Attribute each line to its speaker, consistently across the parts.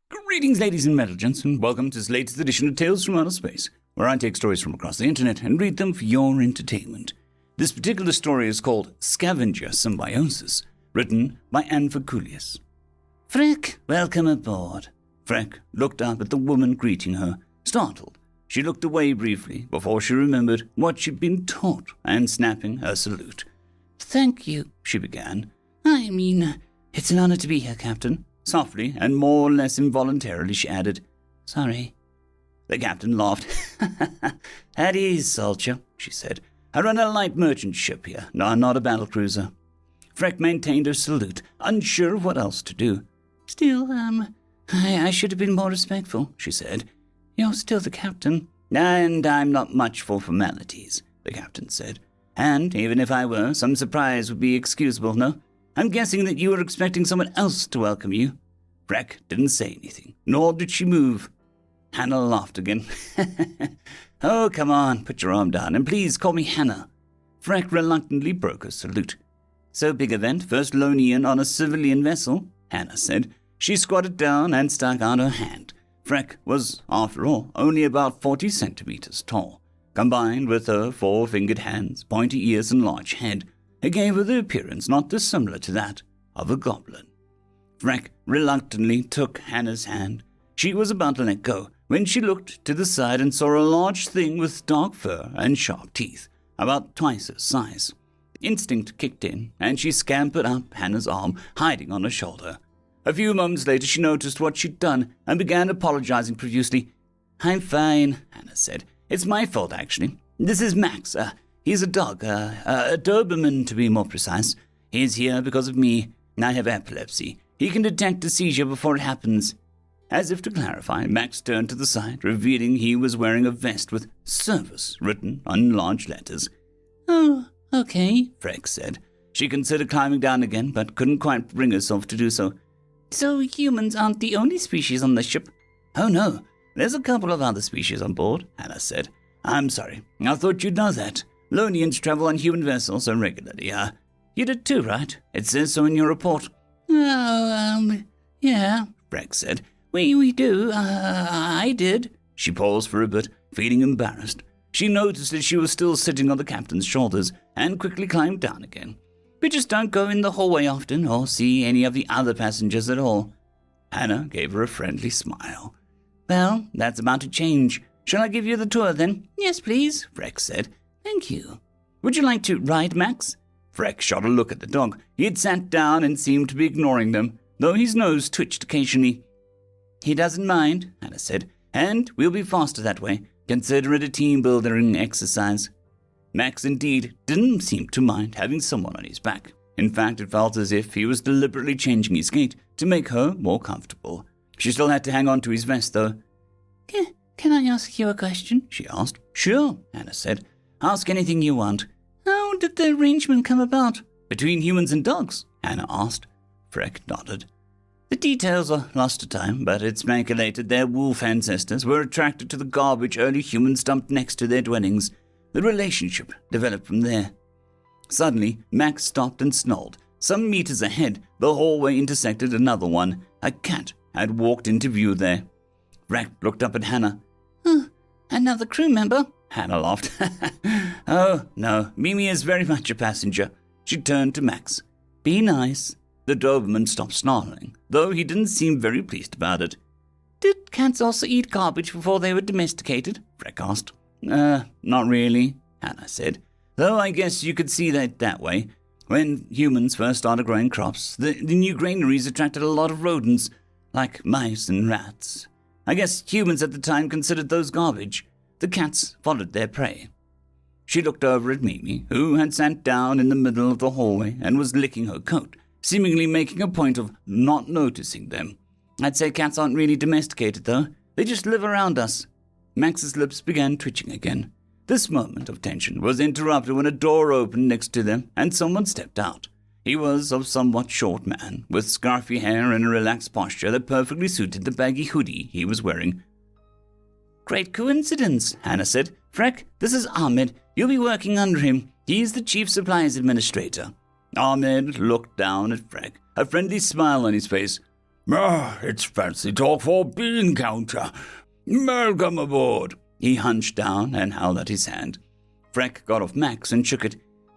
Speaker 1: Greetings, ladies and gents, and welcome to this latest edition of Tales from Outer Space, where I take stories from across the internet and read them for your entertainment. This particular story is called Scavenger Symbiosis, written by amphicoelias. Freck, welcome aboard. Freck looked up at the woman greeting her, startled. She looked away briefly before she remembered what she'd been taught and snapping her salute. Thank you, she began. It's an honor to be here, Captain. Softly and more or less involuntarily she added, Sorry. The captain laughed. At ease, soldier, she said. I run a light merchant ship here, not a battlecruiser. Freck maintained her salute, unsure of what else to do. Still, I should have been more respectful, she said. You're still the captain. And I'm not much for formalities, the captain said. And even if I were, some surprise would be excusable, no? I'm guessing that you were expecting someone else to welcome you. Freck didn't say anything, nor did she move. Hannah laughed again. Oh, come on, put your arm down, and please call me Hannah. Freck reluctantly broke her salute. So big event, first Lonian on a civilian vessel, Hannah said. She squatted down and stuck out her hand. Freck was, after all, only about 40 centimeters tall. Combined with her four-fingered hands, pointy ears, and large head, it gave her the appearance not dissimilar to that of a goblin. Freck reluctantly took Hannah's hand. She was about to let go when she looked to the side and saw a large thing with dark fur and sharp teeth, about twice her size. Instinct kicked in, and she scampered up Hannah's arm, hiding on her shoulder. A few moments later she noticed what she'd done and began apologizing profusely. I'm fine, Hannah said. It's my fault, actually. This is Max. He's a dog, a Doberman to be more precise. He's here because of me. I have epilepsy. He can detect a seizure before it happens. As if to clarify, Max turned to the side, revealing he was wearing a vest with service written on large letters. Oh, okay, Freck said. She considered climbing down again, but couldn't quite bring herself to do so. So humans aren't the only species on the ship? Oh no, there's a couple of other species on board, Hannah said. I'm sorry, I thought you'd know that. Lonians travel on human vessels regularly, You did too, right? It says so in your report. Oh, yeah, Freck said. We do, I did. She paused for a bit, feeling embarrassed. She noticed that she was still sitting on the captain's shoulders and quickly climbed down again. We just don't go in the hallway often or see any of the other passengers at all. Hannah gave her a friendly smile. Well, that's about to change. Shall I give you the tour then? Yes, please, Freck said. Thank you. Would you like to ride, Max? Freck shot a look at the dog. He had sat down and seemed to be ignoring them, though his nose twitched occasionally. He doesn't mind, Hannah said, and we'll be faster that way. Consider it a team-building exercise. Max, indeed, didn't seem to mind having someone on his back. In fact, it felt as if he was deliberately changing his gait to make her more comfortable. She still had to hang on to his vest, though. Can I ask you a question? She asked. Sure, Hannah said. Ask anything you want. How did the arrangement come about? Between humans and dogs? Hannah asked. Freck nodded. The details are lost to time, but it's speculated their wolf ancestors were attracted to the garbage early humans dumped next to their dwellings. The relationship developed from there. Suddenly, Max stopped and snarled. Some meters ahead, the hallway intersected another one. A cat had walked into view there. Freck looked up at Hannah. Another crew member? Hannah laughed. Oh, no, Mimi is very much a passenger. She turned to Max. Be nice. The Doberman stopped snarling, though he didn't seem very pleased about it. Did cats also eat garbage before they were domesticated? Freck asked. Not really, Hannah said. Though I guess you could see that way. When humans first started growing crops, the new granaries attracted a lot of rodents, like mice and rats. I guess humans at the time considered those garbage. The cats followed their prey. She looked over at Mimi, who had sat down in the middle of the hallway and was licking her coat, seemingly making a point of not noticing them. I'd say cats aren't really domesticated, though. They just live around us. Max's lips began twitching again. This moment of tension was interrupted when a door opened next to them and someone stepped out. He was of somewhat short man, with scarfy hair and a relaxed posture that perfectly suited the baggy hoodie he was wearing. Great coincidence, Hannah said. Freck, this is Ahmed. You'll be working under him. He's the Chief Supplies Administrator. Ahmed looked down at Freck, a friendly smile on his face. It's fancy talk for bean counter. Welcome aboard." He hunched down and held out his hand. Freck got off Max and shook it.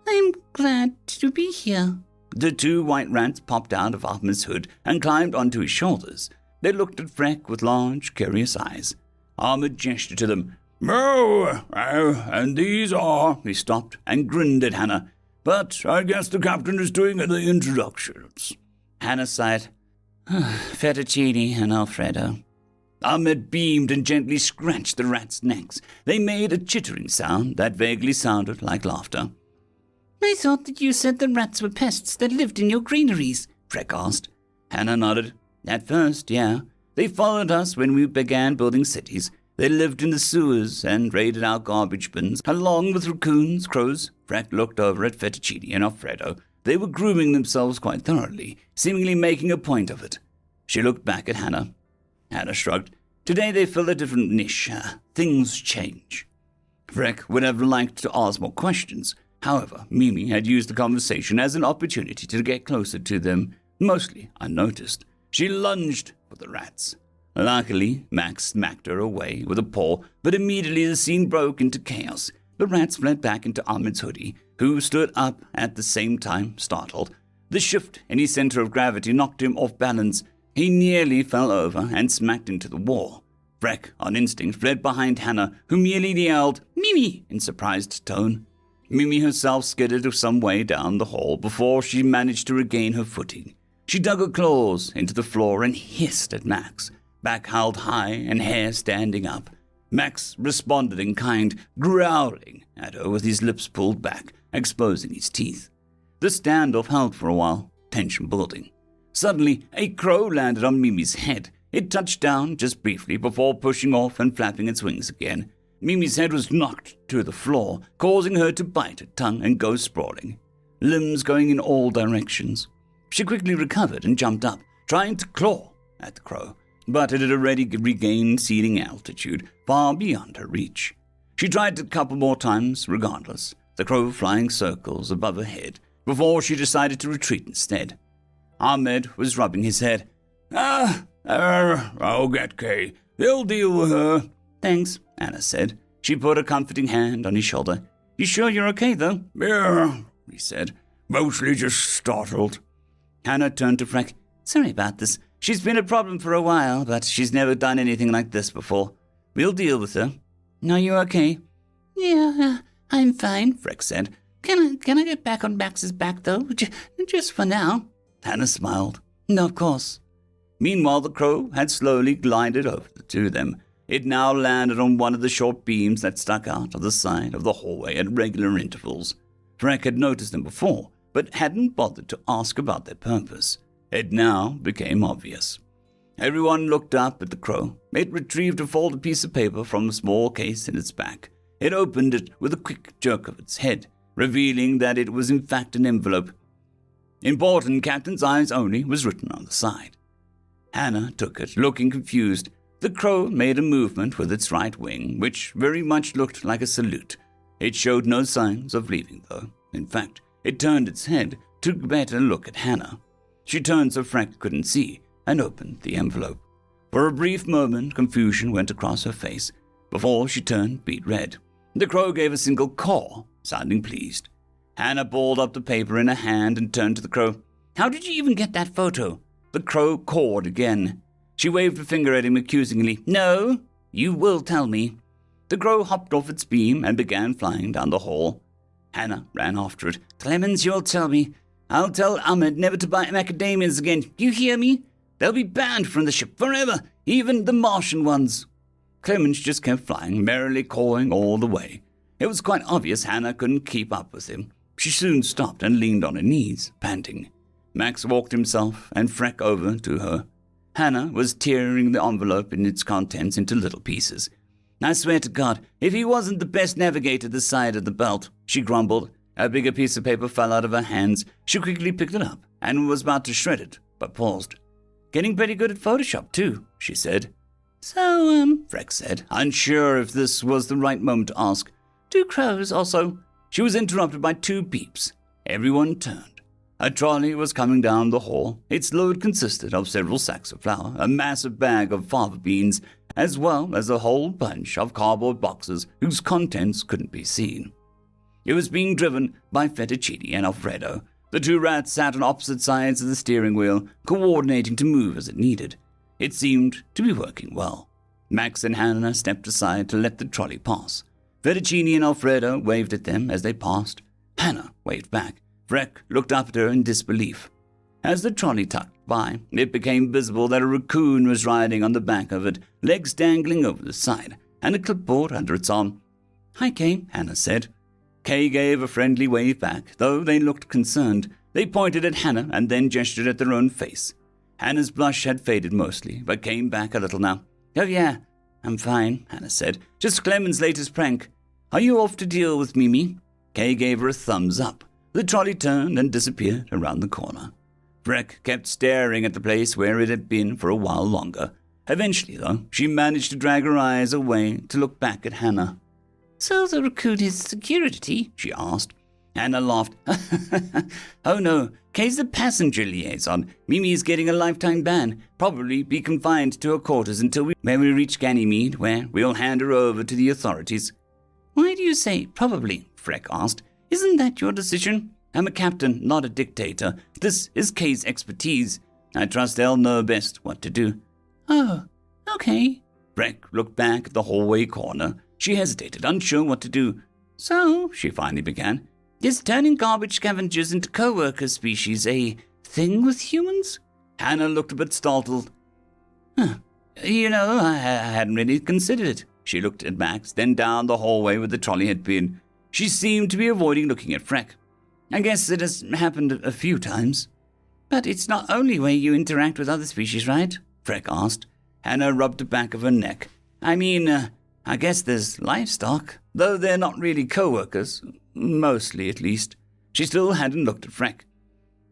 Speaker 2: "I'm glad to be here."
Speaker 1: The two white rats popped out of Ahmed's hood and climbed onto his shoulders. They looked at Freck with large, curious eyes. Ahmed gestured to them. And these are... He stopped and grinned at Hannah. "But I guess the captain is doing the introductions." Hannah sighed. "Fettuccine and Alfredo." Ahmed beamed and gently scratched the rats' necks. They made a chittering sound that vaguely sounded like laughter.
Speaker 2: "I thought that you said the rats were pests that lived in your granaries,"
Speaker 1: Freck asked. Hannah nodded. "At first, yeah. They followed us when we began building cities. They lived in the sewers and raided our garbage bins, along with raccoons, crows." Freck looked over at Fettuccine and Alfredo. They were grooming themselves quite thoroughly, seemingly making a point of it. She looked back at Hannah. Hannah shrugged. "Today they fill a different niche. Things change." Freck would have liked to ask more questions. However, Mimi had used the conversation as an opportunity to get closer to them, mostly unnoticed. She lunged for the rats. Luckily, Max smacked her away with a paw, but immediately the scene broke into chaos. The rats fled back into Ahmed's hoodie, who stood up at the same time, startled. The shift in his center of gravity knocked him off balance. He nearly fell over and smacked into the wall. Freck, on instinct, fled behind Hannah, who merely yelled, "Mimi!" in surprised tone. Mimi herself skidded some way down the hall before she managed to regain her footing. She dug her claws into the floor and hissed at Max, back held high and hair standing up. Max responded in kind, growling at her with his lips pulled back, exposing his teeth. The standoff held for a while, tension building. Suddenly, a crow landed on Mimi's head. It touched down just briefly before pushing off and flapping its wings again. Mimi's head was knocked to the floor, causing her to bite her tongue and go sprawling, limbs going in all directions. She quickly recovered and jumped up, trying to claw at the crow, but it had already regained ceiling altitude far beyond her reach. She tried a couple more times, regardless, the crow flying circles above her head, before she decided to retreat instead. Ahmed was rubbing his head. I'll get Kay. They'll deal with her." "Thanks," Anna said. She put a comforting hand on his shoulder. "You sure you're okay, though?"
Speaker 3: "Yeah," he said. "Mostly just startled."
Speaker 1: Hannah turned to Freck. "Sorry about this. She's been a problem for a while, but she's never done anything like this before. We'll deal with her. Are you okay?"
Speaker 2: Yeah, I'm fine,"
Speaker 1: Freck said.
Speaker 2: Can I get back on Max's back, though? Just for now."
Speaker 1: Hannah smiled. "No, of course." Meanwhile, the crow had slowly glided over to them. It now landed on one of the short beams that stuck out of the side of the hallway at regular intervals. Freck had noticed them before, but hadn't bothered to ask about their purpose. It now became obvious. Everyone looked up at the crow. It retrieved a folded piece of paper from a small case in its back. It opened it with a quick jerk of its head, revealing that it was in fact an envelope. "Important Captain's Eyes Only" was written on the side. Hannah took it, looking confused. The crow made a movement with its right wing, which very much looked like a salute. It showed no signs of leaving, though. In fact, it turned its head to better look at Hannah. She turned so Freck couldn't see, and opened the envelope. For a brief moment, confusion went across her face, before she turned beet red. The crow gave a single caw, sounding pleased. Hannah balled up the paper in her hand and turned to the crow. "How did you even get that photo?" The crow cawed again. She waved a finger at him accusingly. "No, you will tell me." The crow hopped off its beam and began flying down the hall. Hannah ran after it. "Clemens, you'll tell me. I'll tell Ahmed never to buy macadamias again. You hear me? They'll be banned from the ship forever, even the Martian ones." Clemens just kept flying, merrily cawing all the way. It was quite obvious Hannah couldn't keep up with him. She soon stopped and leaned on her knees, panting. Max walked himself and Freck over to her. Hannah was tearing the envelope and its contents into little pieces. "I swear to God, if he wasn't the best navigator this side of the belt," she grumbled. A bigger piece of paper fell out of her hands. She quickly picked it up and was about to shred it, but paused. "Getting pretty good at Photoshop, too," she said.
Speaker 2: So,
Speaker 1: Freck said, unsure if this was the right moment to ask.
Speaker 2: "Do crows also?"
Speaker 1: She was interrupted by two beeps. Everyone turned. A trolley was coming down the hall. Its load consisted of several sacks of flour, a massive bag of fava beans, as well as a whole bunch of cardboard boxes whose contents couldn't be seen. It was being driven by Fettuccine and Alfredo. The two rats sat on opposite sides of the steering wheel, coordinating to move as it needed. It seemed to be working well. Max and Hannah stepped aside to let the trolley pass. Fettuccine and Alfredo waved at them as they passed. Hannah waved back. Freck looked up at her in disbelief. As the trolley tucked by, it became visible that a raccoon was riding on the back of it, legs dangling over the side, and a clipboard under its arm. "Hi, Kay," Hannah said. Kay gave a friendly wave back, though they looked concerned. They pointed at Hannah and then gestured at their own face. Hannah's blush had faded mostly, but came back a little now. "Oh yeah, I'm fine," Hannah said. "Just Clement's latest prank. Are you off to deal with Mimi?" Kay gave her a thumbs up. The trolley turned and disappeared around the corner. Freck kept staring at the place where it had been for a while longer. Eventually, though, she managed to drag her eyes away to look back at Hannah.
Speaker 2: "So the raccoon is security?"
Speaker 1: she asked. Hannah laughed. "Oh no, Kay's the passenger liaison. Mimi is getting a lifetime ban. Probably be confined to her quarters until we reach Ganymede, where we'll hand her over to the authorities."
Speaker 2: "Why do you say probably?"
Speaker 1: Freck asked.
Speaker 2: "Isn't that your decision?"
Speaker 1: "I'm a captain, not a dictator. This is Kay's expertise. I trust they'll know best what to do."
Speaker 2: "Oh, okay."
Speaker 1: Freck looked back at the hallway corner. She hesitated, unsure what to do.
Speaker 2: "So,"
Speaker 1: she finally began,
Speaker 2: "is turning garbage scavengers into co-worker species a thing with humans?"
Speaker 1: Hannah looked a bit startled.
Speaker 2: You know,
Speaker 1: I hadn't really considered it. She looked at Max, then down the hallway where the trolley had been. She seemed to be avoiding looking at Freck. "I guess it has happened a few times."
Speaker 2: "But it's not only where you interact with other species, right?"
Speaker 1: Freck asked. Hannah rubbed the back of her neck. "I mean, I guess there's livestock, though they're not really co-workers. Mostly, at least." She still hadn't looked at Freck.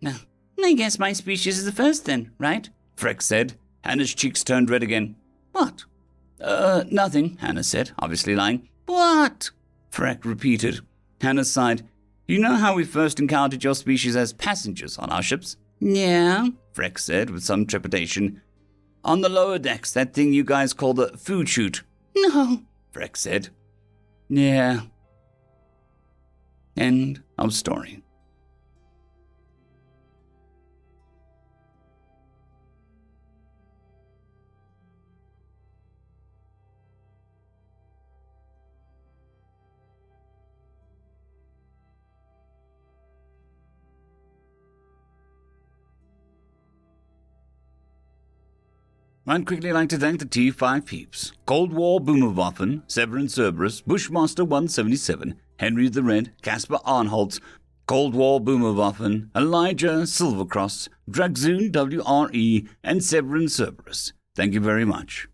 Speaker 2: "No, I guess my species is the first then, right?"
Speaker 1: Freck said. Hannah's cheeks turned red again.
Speaker 2: "What?"
Speaker 1: Nothing," Hannah said, obviously lying.
Speaker 2: "What?"
Speaker 1: Freck repeated. Hannah sighed. "You know how we first encountered your species as passengers on our ships?"
Speaker 2: "Yeah,"
Speaker 1: Freck said with some trepidation. "On the lower decks, that thing you guys call the food chute."
Speaker 2: "No,"
Speaker 1: Freck said. "Yeah." End of story. I'd quickly like to thank the T5 peeps: Cold War Boomerwaffen, Severin Cerberus, Bushmaster 177, Henry the Red, Caspar Arnholtz, Cold War Boomerwaffen, Elijah Silvercross, Dragzoon WRE, and Severin Cerberus. Thank you very much.